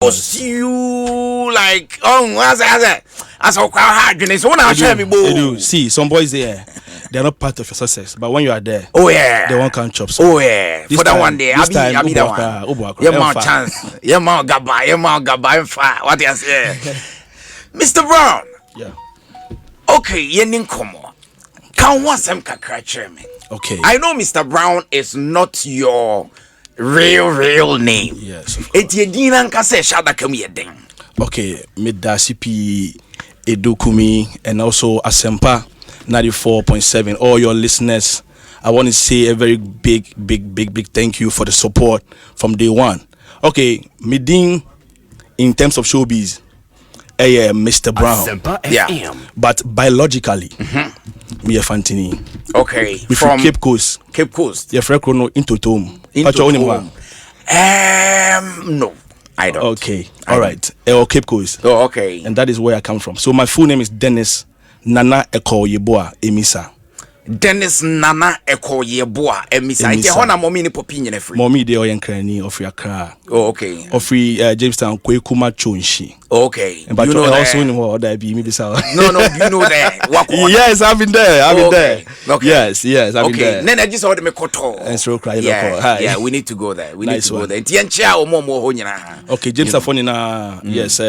Was you like as a hard so when I share me do see some boys there they're not part of your success, but when you are there, they won't come chop. So. For that one day, I be that one. Your more chance, your more gaba, what you say, Mr. Brown? Yeah. Okay, yenin komo. Can want some kakra chairman. Okay. I know Mr. Brown is not your real name. Yes. Etiedina nka se shada kam yeden. Okay, Mistah Adu Kumi and also Asempa 94.7. All your listeners, I want to say a very big thank you for the support from day one. Okay, Midin in terms of showbiz, Mr. Brown. Asempa Yeah. FM. But biologically, me a Fantini. Okay. From Cape Coast. Cape Coast. Your friend Chrono into Tom. No, I don't. Okay, all right. Cape Coast. Oh, okay. And that is where I come from. So my full name is Dennis Nana Eko Yeboah Emisa. Dennis Nana Eko Yeboah Emisa. Ike hona mommy ni popi nyene free. Mommy de oyenkrani of your car. Oh, okay. Of free Jamestown Kwekuma Chonshi. Okay. But you know also that. in what that be maybe so. No, you know that. Yes, I've been there. I've been there. Okay. Yes, I've been there. Then I just ordered me koto. And so cry. Yeah, we need to go there. We Nice need to one. go there. Tiencha o momo ho nyina. Okay, Jamestown yes,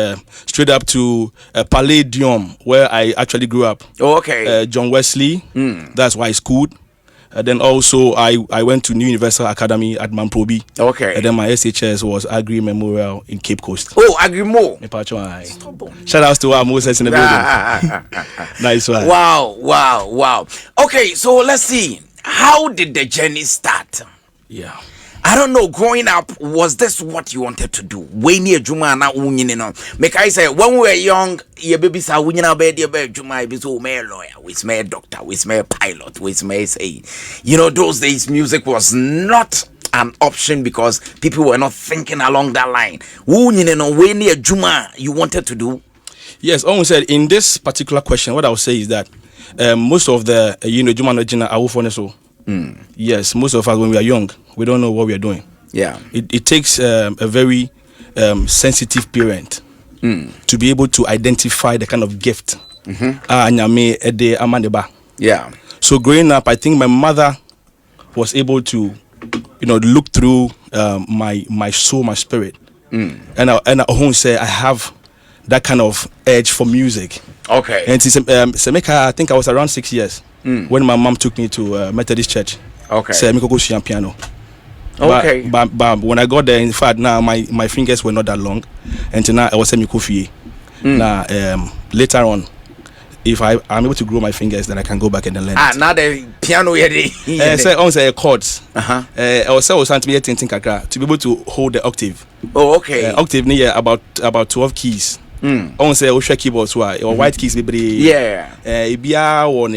straight up to Palladium where I actually grew up. Oh, okay. John Wesley. That's why I schooled. Then also I went to New Universal Academy at Mamprobi. Okay. And then my SHS was Agri Memorial in Cape Coast. Oh, Agrimo. Shout outs to our Moses in the building. Nice one. Wow. Okay, so let's see. How did the journey start? Yeah. I don't know. Growing up, was this what you wanted to do? Way near Juma na unyini no. Make I say when we were young, your baby sa unyina bed your bed Juma be so me lawyer, we smell doctor, we smell pilot, we smell say. You know, those days music was not an option because people were not thinking along that line. Unyini no way near Juma you wanted to do? Yes, almost said in this particular question, what I would say is that most of the Juma Nojina are for so. Yes, most of us when we are young, we don't know what we are doing. Yeah, it takes a very sensitive parent to be able to identify the kind of gift. Yeah. So growing up, I think my mother was able to, look through my soul, my spirit, and I won't say I have that kind of edge for music. Okay. And I think I was around 6 years when my mom took me to Methodist Church. Okay. So I go piano. Okay. But when I got there, in fact, now my fingers were not that long, and now I was semi-kofi. Now later on, if I'm able to grow my fingers, then I can go back and then learn. Now the piano say on say chords. I was something to be able to hold the octave. Oh, okay. Octave near about 12 keys. On say Osha keyboards or white keys be yeah. Ibia on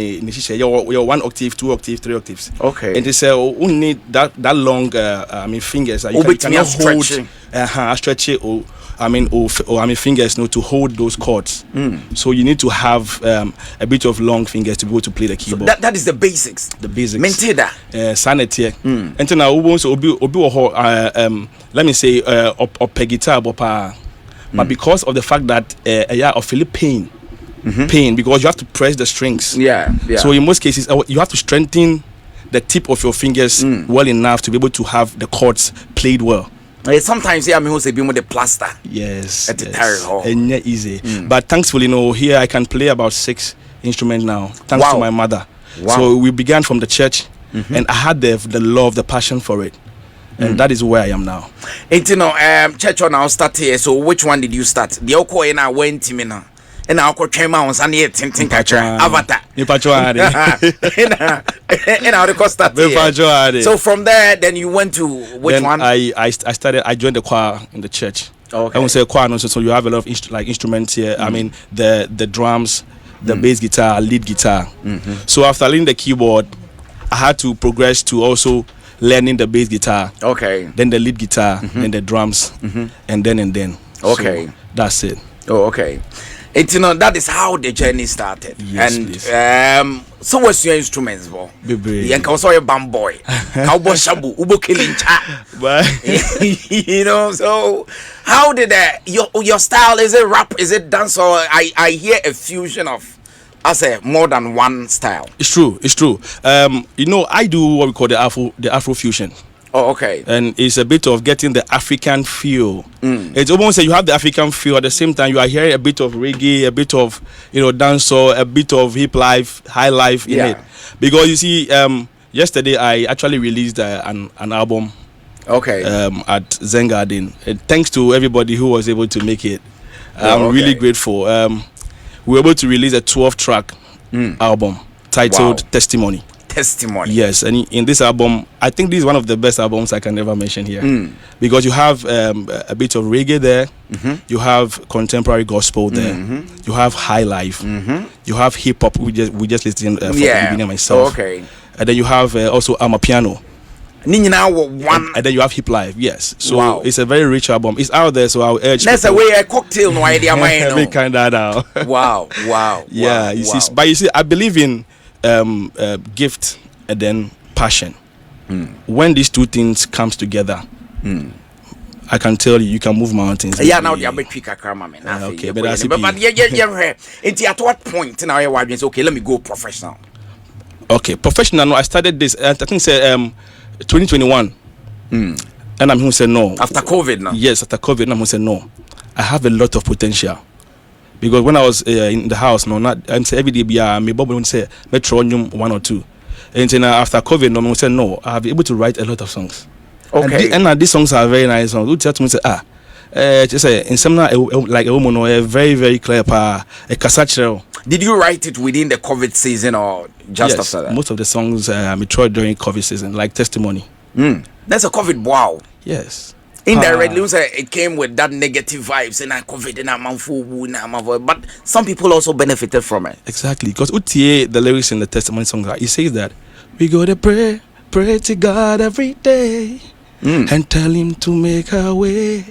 your 1 octave, 2 octaves, 3 octaves. Okay. And they say we need that long fingers. You cannot hold stretch it or fingers to hold those chords. So you need to have a bit of long fingers to be able to play the keyboard. So that is the basics. The basics. Maintain that. Sanity. And then let me say up guitar but because of the fact that of Philip pain because you have to press the strings. Yeah. So in most cases you have to strengthen the tip of your fingers well enough to be able to have the chords played well. Sometimes I'm who say be with the plaster. Yes. At the tire. And not easy. But thankfully, here I can play about 6 instruments now. Thanks to my mother. Wow. So we began from the church, and I had the love, the passion for it. And that is where I am now. And church on our start here. So which one did you start? The Oko and I went to me now. And I came out on Sunday tinting catcher avatar. So from there, then you went to which one? I joined the choir in the church. Okay. I won't say choir, so you have a lot of instruments here. I mean the drums, the bass guitar, lead guitar. So after learning the keyboard, I had to progress to also learning the bass guitar. Okay. Then the lead guitar, then the drums, and then. Okay. So that's it. Oh, okay. It's that is how the journey started. Yes, and please. So what's your instruments, bo? Baby. Yanka also a bamboy, cowboy shabu, ubo kilincha. You know, so how did your style, is it rap, is it dance, or I hear a fusion of, I say, more than one style? It's true. You know, I do what we call the Afro fusion. Oh, okay. And it's a bit of getting the African feel. It's almost like you have the African feel, at the same time you are hearing a bit of reggae, a bit of, you know, dancehall, a bit of hip life, high life in it. Because you see, yesterday I actually released an album. Okay. At Zen Garden. Thanks to everybody who was able to make it. I'm really grateful. We were able to release a 12-track album titled Testimony. Yes, and in this album, I think this is one of the best albums I can ever mention here, because you have a bit of reggae there, you have contemporary gospel there, you have high life, you have hip hop. We just listened from the beginning myself. And then you have also Amapiano. And then you have hip life. Yes, so it's a very rich album. It's out there, so I'll urge. That's a way a cocktail, no idea. We kind of now. Wow. Yeah, you see, but you see, I believe in gift and then passion. When these two things comes together, I can tell you can move mountains. Yeah, now the average man. Okay, but it's at what point now your wife okay, let me go professional. Okay, professional. No, I started this. I think say 2021. And I'm who said no. After COVID now. Yes, after COVID, I'm who said no. I have a lot of potential. Because when I was in the house, no, not I'm say every day be me Bob would say Metronium 1 or 2. And then after COVID, no, I said no. I have been able to write a lot of songs. Okay. And these songs are very nice songs. You tell to me say just say in some like a woman or a very very clear a cassette. Did you write it within the COVID season or just after that? Most of the songs I tried during COVID season, like Testimony. That's a COVID wow. Yes. Indirectly, it came with that negative vibes and COVID and but some people also benefited from it. Exactly, because the lyrics in the Testimony song, he says that we go to pray to God every day and tell Him to make a way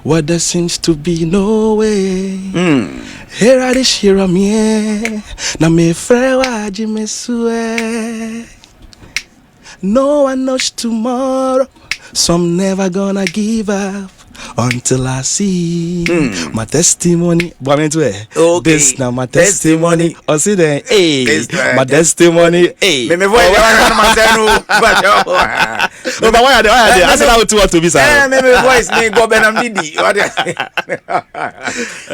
where there seems to be no way. Here are the shiramie, na me frewa jimesue. No one knows tomorrow. Some never gonna give up until I see my testimony. Okay. This now my testimony. I see then, hey, my testimony, hey. Me voice, no, but why are they? I said I would to be silent. Me voice, me go Benamidi.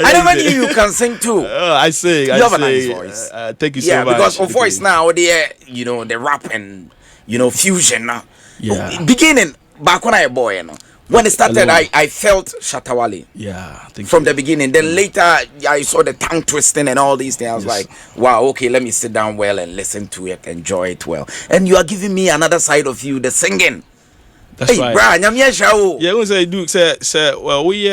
I never knew you can sing too. I say, you have a nice voice. Thank you so much. Yeah, because of voice now, the rap and fusion now. Yeah. Beginning. Back when I was a boy, when it started, I felt Shatawale. Yeah, from the beginning. Then later, I saw the tongue twisting and all these things. I was like, wow, okay, let me sit down well and listen to it, enjoy it well. And you are giving me another side of you, the singing. That's right. Brian, yeah, when say Duke say, well, we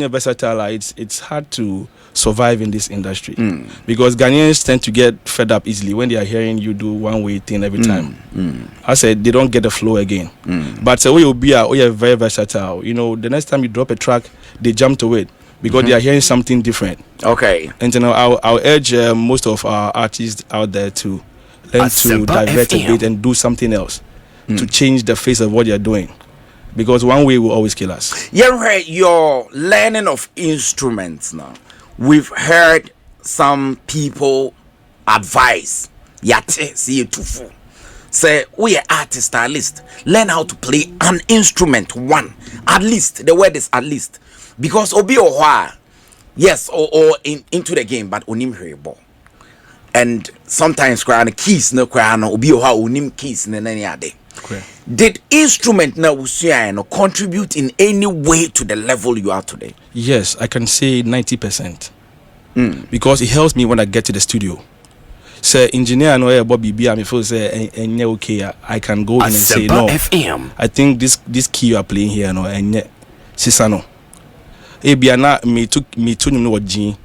versatile. It's hard to survive in this industry because Ghanaians tend to get fed up easily when they are hearing you do one way thing every time. I said they don't get the flow again. But we will be very versatile. You know, the next time you drop a track, they jump to it because they are hearing something different. Okay. And I'll urge most of our artists out there to learn to divert a bit and do something else to change the face of what you're doing. Because one way will always kill us. Yeah, your learning of instruments now. We've heard some people advise say we are artist at least learn how to play an instrument one at least. The word is at least because obi or yes or into the game but onim ball and sometimes cry keys no cry no obi or onim keys in any other. Did instrument now contribute in any way to the level you are today? Yes, I can say 90%. Because it helps me when I get to the studio. Say engineer no Bobby B me feel say okay, I can go in and say no. I think this key you are playing here no enye sisano. Ebia na me to no G.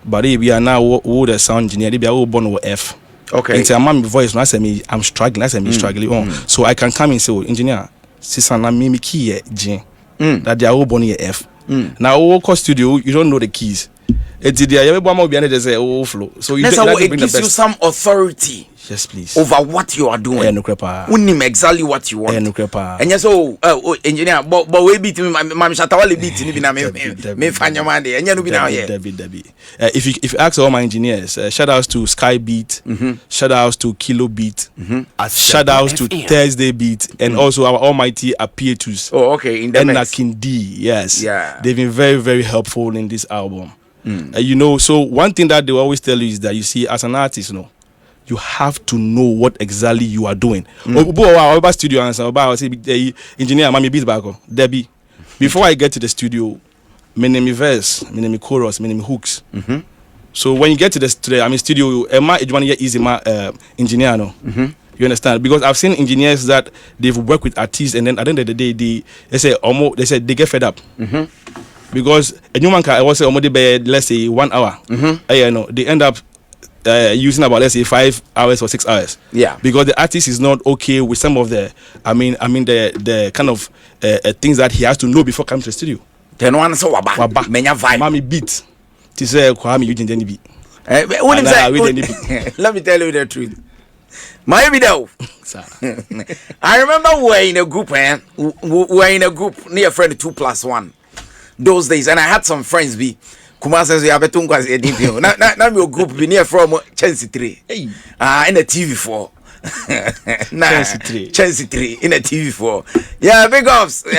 But ebia na wo the sound engineer ebia wo born with F. Okay. And say my voice no say me I'm struggling, I say me struggling on. So I can come and say engineer sisana me key G. That they are all born here F. Now wo studio you don't know the keys. It's the everyone will be under the overflow. So that's how it gives you some authority. Yes, please. Over what you are doing. Unim exactly what you want. And yes, engineer, but we beat me. My Shatawali beat me. Me find your money. And you be now here. If you ask all my engineers, shout outs to Sky Beat, shout outs to Kilo Beat, shout outs to Thursday Beat, and also our almighty Apietus. Oh, okay. In the mix. Kindi, yes. Yeah. They've been very, very helpful in this album. So one thing that they always tell you is that you see, as an artist, you have to know what exactly you are doing. About studio answer about engineer, mommy beat back. Debbie. Before I get to the studio, my name is verse, my name is chorus, my name is hooks. So when you get to the studio, engineer no. You understand? Because I've seen engineers that they've worked with artists, and then at the end of the day, they say they get fed up. Because a new man can also let's say 1 hour. They end up using about, let's say, 5 hours or 6 hours. Yeah. Because the artist is not okay with some of the the kind of things that he has to know before coming to the studio. Then one so waba menya vibe. Mami beat. Ti say Kwame you didn't beat. Let me tell you the truth. My video. I remember we were in a group, we were in a group near friend 2+1 those days, and I had some friends be Kuma says you have a tungas edit. Now your group be near from Chelsea 3. In a TV4. Chelsea 3 in a TV4. Yeah, big ups. You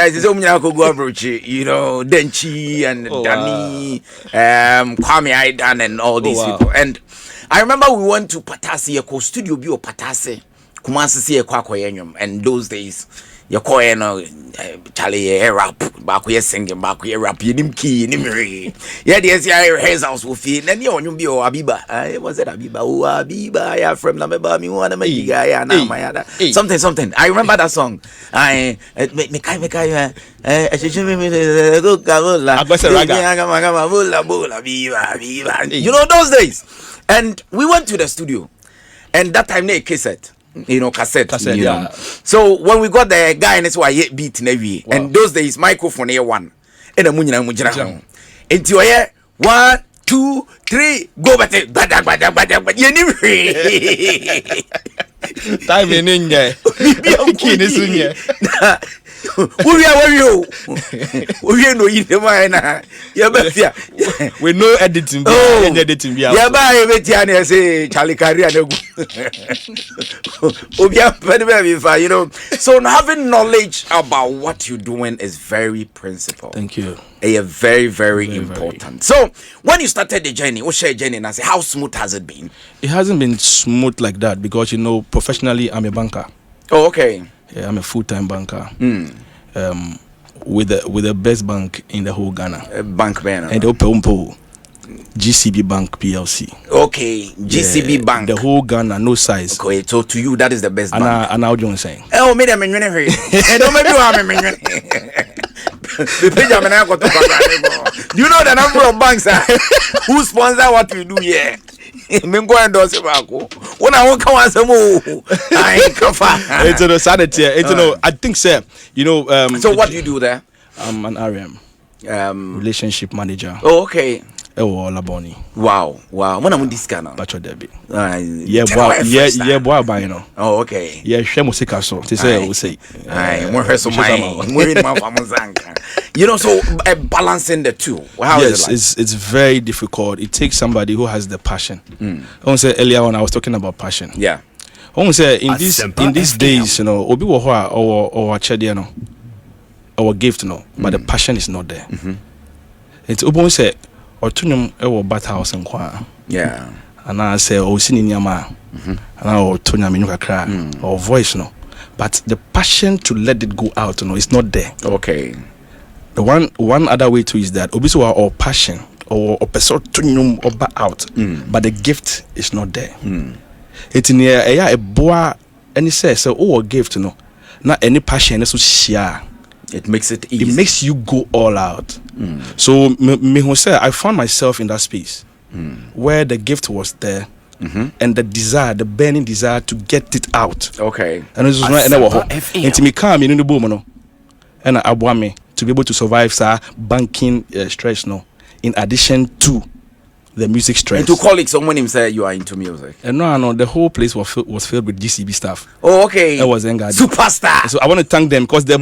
know, Denchi and Danny, Kwame Aidan and all these people. And I remember we went to Patasi, a studio bio Patase, Kumasi Kwakoyenium, and those days. You call Charlie rap, back here singing, back here rap, you nim key, nimri. Yeah, there's your hair's house with you, and you be Abiba. I was at Abiba, Abiba, I have from Nameba, me one of my guy, something. I remember that song. I you know those days. And we went to the studio, and that time they cassette. Cassette, you know. So when we got the guy and it's why he beat Navy, and those days microphone here one, and a munina into your hair 1, 2, 3, go back you time in there. We know editing. So having knowledge about what you're doing is very principal. Thank you. Very, very important. So when you started the journey, what's your journey? And I say, how smooth has it been? It hasn't been smooth like that because professionally I'm a banker. Oh, okay. Yeah, I'm a full-time banker. With the best bank in the whole Ghana. Bank banner. And the GCB Bank PLC. Okay, GCB Bank. The whole Ghana, no size. Okay, so to you that is the best bank. And how do you saying? Oh, me them don't make do you know the number of banks who sponsor what we do here? Mingo and when I walk on some it's no sanity. It's no. I think, sir. So what do you do there? I'm an RM. Relationship manager. Oh, okay. Laboni. Wow. When I'm in this kind of Bacho Debbie. boy, buy, Oh, okay. Yeah, share music so. To say, we say. So balancing the two. How yes, is it like? it's very difficult. It takes somebody who has the passion. I want to say earlier on I was talking about passion. Yeah. I want to say in these days, obi wo ho or chede our gift but the passion is not there. It's obi say otunum e bat house nkwa. Yeah. And I say o sini nyama. And I otunya me kakra or voice but the passion to let it go out is not there. Okay. The one other way too is that obviously our passion or person to out, but the gift is not there. It's near a boy and he says so a gift not any passion so share. It makes it easy. It makes you go all out. So me who say I found myself in that space where the gift was there. And the burning desire to get it out. Okay. And this was and me come in the boom and I want me to be able to survive banking stress in addition to the music stress. And to colleagues, someone him say you are into music. And no, the whole place was filled with GCB stuff. Oh, okay. That was Engard. Superstar. So I want to thank them because in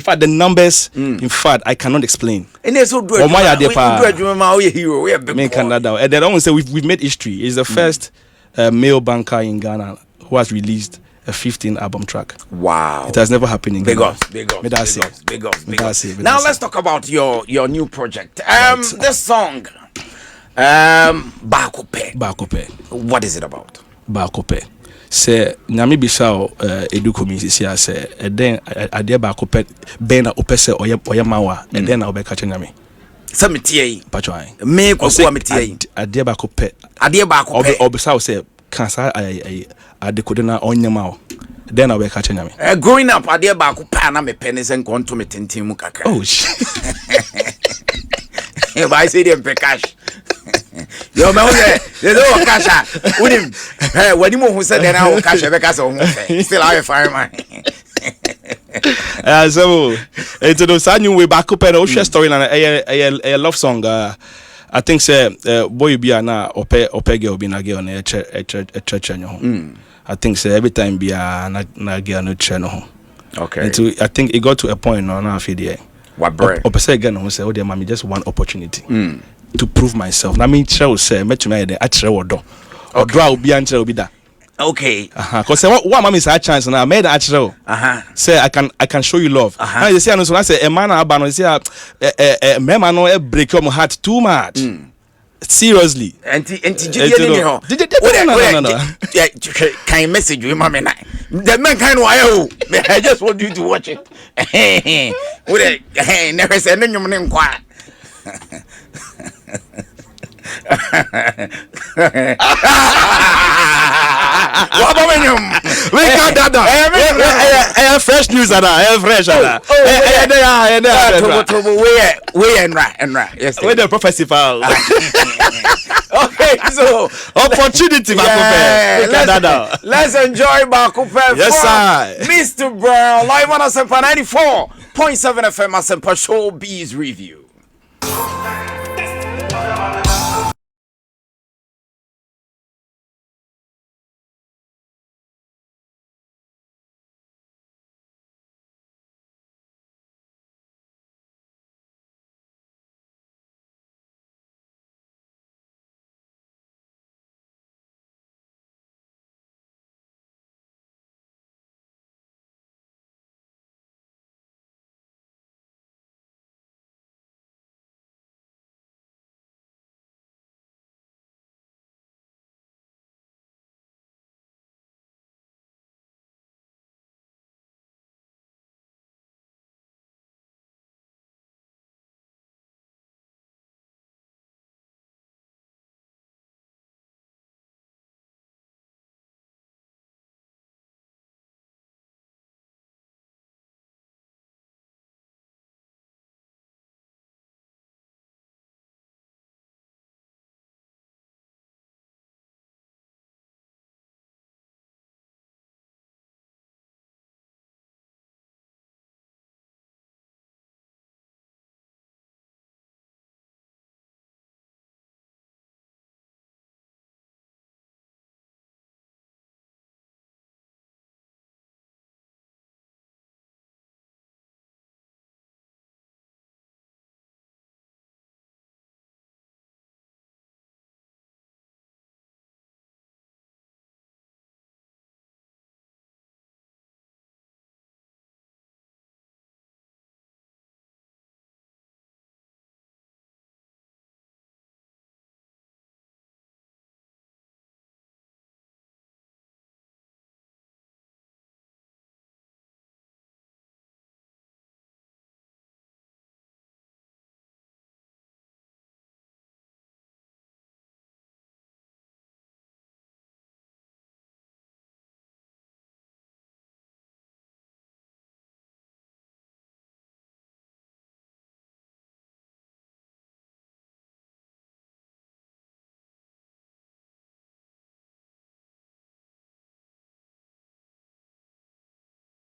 fact, the numbers, in fact, I cannot explain. And they so do it. Hero. We are big boy. And then I want to say we've made history. It's the first male banker in Ghana who has released a 15 album track. Wow. It has never happened in Ghana. Big ups. Now Now let's talk about your new project. This song, Bakope. What is it about? Bakope. Say nyame bisa Adu Kumi sisi ase eden ade Bakope ben na opese oye mawa eden na obeka che nyame. Samitie. Patwai. Me kwakwa metie. Ade Bakope. Obisa say kansa ade kodena onyama then I will catch nyame. Growing up ade Bakope na me penny sen konto me tintin mu kakra. Oh shit. If I say them pay cash. Yo man they don't cash. Unim. When you who said then I will cash because still I fire man. So it's those new way Bakope no share story na a love song. I think say boy be na ope girl be na girl na a church anyo. I think say every time be na girl no church no. Okay. And I think it got to a point no na feel there. What bread? Ope say again no say oh dear mommy just one opportunity to prove myself. Na me try say met me there actually wodo. Odo a obi anche obi da. Okay. Cause what mommy say a chance na made actually. Say I can show you love. Now you say no so I say a man abano say me man no break your heart too much. Seriously. No. Yeah, can you message you mommy na? The man kind of I just want you to watch it. Never say no name kwa. What about you? We got that. Fresh news that. Fresh. We and right. Yes. We the prophecy file. Okay, so opportunity, Bakope. Let's enjoy Bakope. Yes, sir. Mistah Brown live on Asempa 94.7 FM Asempa Showbiz review.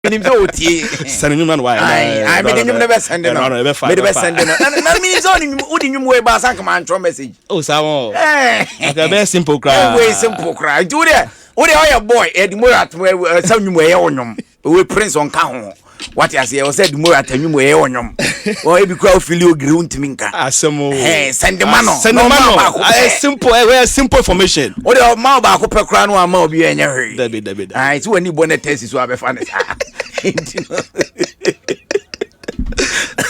Minim so oti. Send you man why? I made him never send it. No, Never send it. And means only udi nyum we ba san come and message. Oh, Samo. Okay, very simple cry. Very simple cry. Do there. Odi oya boy, Edmura some nyum we onyom. We prince on ka ho. What you say? I said more at you way on them. Or if you crowd feel you grown to minka. Hey, send the man. Send the man. Simple information. What the mouth back up a crown or more be any hurry. David. I see when you bonnet test is what I found.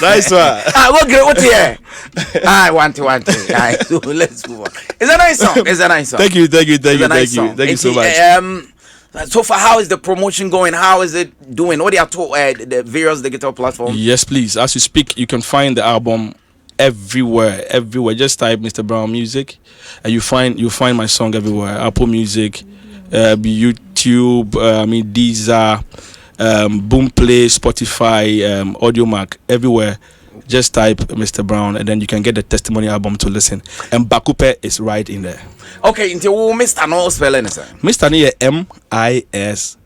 Nice one. What here? I want to. So let's move on. It's a nice song. It's a nice song. Thank you so much. So far, how is the promotion going? How is it doing? What are the various digital platforms? Yes, please. As you speak, you can find the album everywhere. Just type Mistah Brown music, and you find my song everywhere. Apple Music, YouTube, Deezer, Boomplay, Spotify, AudioMac, everywhere. Just type Mistah Brown, and then you can get the testimony album to listen. And Bakupe is right in there. Okay, into Mr. No spelling is Mistah ni Mistah.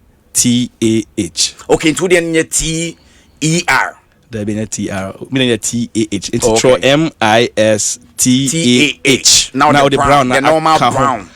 Okay, into the T-E-R. There be a T-R. Meaning a T-A-H. It's Mistah. Now the brown. The normal brown.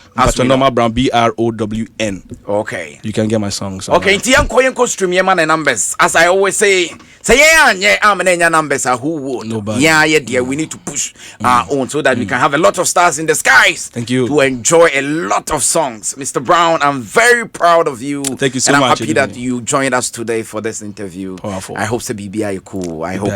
Normal Brown, BROWN. Okay. You can get my songs. Okay, Tian Koyen stream your man numbers. As I always say I'm an numbers are who would. Nobody. Yeah, dear. We need to push our own so that we can have a lot of stars in the skies. Thank you. To enjoy a lot of songs. Mr. Brown, I'm very proud of you. Thank you so much. much. And I'm happy that you joined us today for this interview. Powerful. I hope so BBI cool. I hope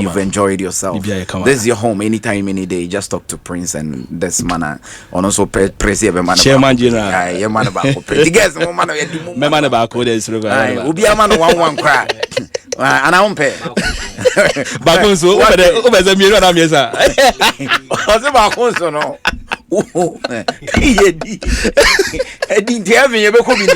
you've enjoyed yourself. BBI This is your home anytime, any day. Just talk to Prince and this manner. And also praise every man. Chairman General. Yeah, man about the guys, no man of my man about code is will be a man one cry. And I won't pay. Bakunso, over the mirror, I'm yes, sir. I was about Conso, no. I didn't have me ever come in.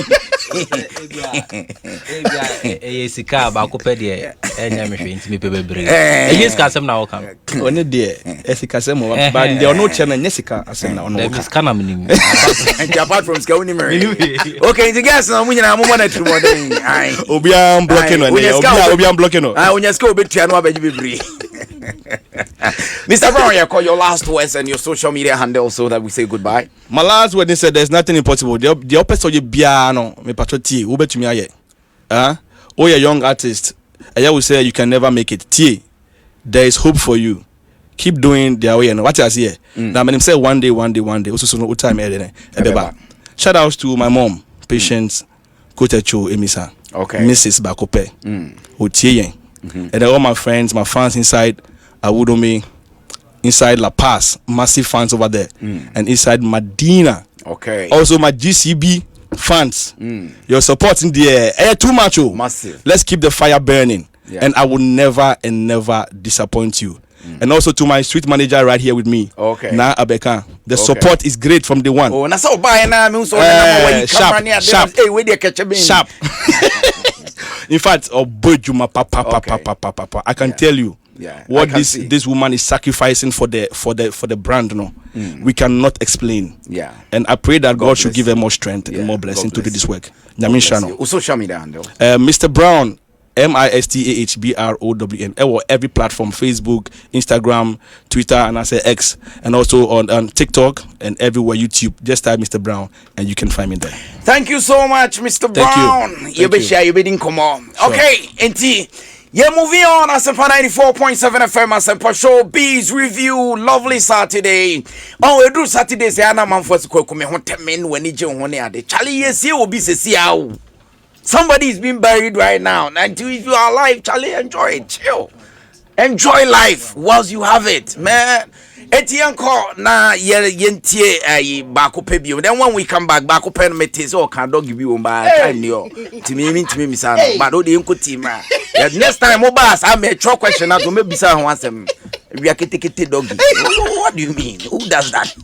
Sika Bacopedia, and I'm to me, baby. Yes, Casam now come. Only dear, Esicasemo, but there are no channel, Jessica, as I know. Apart from Scouting, okay, the gas, I'm winning. I'm one at two more than Obiam blocking on Obiam blocking. I will just go bit to another baby. Mr. Brown, you call your last words and your social media handle so that we say goodbye. My last word is said there's nothing impossible. The opposite of you piano, me patroti, who bet me aye. Oh, you're a young artist. I will say you can never make it. T. There is hope for you. Keep doing their way and what I say. Now, I'm say one day. Also, no time. Shout outs to my mom, Patience, Kotecho, Emisa, okay, Mrs. Bakope, Otiyen, and all my friends, my fans inside Awudomi, inside La Paz, massive fans over there, and inside Medina. Okay. Also my GCB fans. Your support in the air too much. Massive. Let's keep the fire burning. Yeah. And I will never disappoint you. And also to my street manager right here with me. Okay. Na Abeka. The support is great from the one. Oh, na so buy na me so sharp. In fact, papa. I can tell you. Yeah, what this woman is sacrificing for the brand, no, we cannot explain. Yeah, and I pray that God should give her more strength and more blessing to do this work. Social media handle. Mistah Brown, MistahBrown. Every platform: Facebook, Instagram, Twitter, and I say X, and also on TikTok and everywhere, YouTube. Just type Mistah Brown, and you can find me there. Thank you so much, Mr. Brown. You be sure you didn't come on. Okay, NT. Yeah, moving on. Asempa 94.7 FM. Asempa Showbiz review. Lovely Saturday. Oh, we do Saturday. Say, I'm man for to come home. 10 men when you join one day. Charlie, yes, you will be see how somebody is being buried right now. And if you are alive, Charlie, enjoy it. Chill. Enjoy life whilst you have it, man. Etienne call na yentie Bakope bio. Then when we come back, Bakope no metis or can dog give you by time yo. To me misano. But odi enko team. Next time obas I may throw question out to me bisa ho asem. We are kete doggy. What do you mean? Who does that?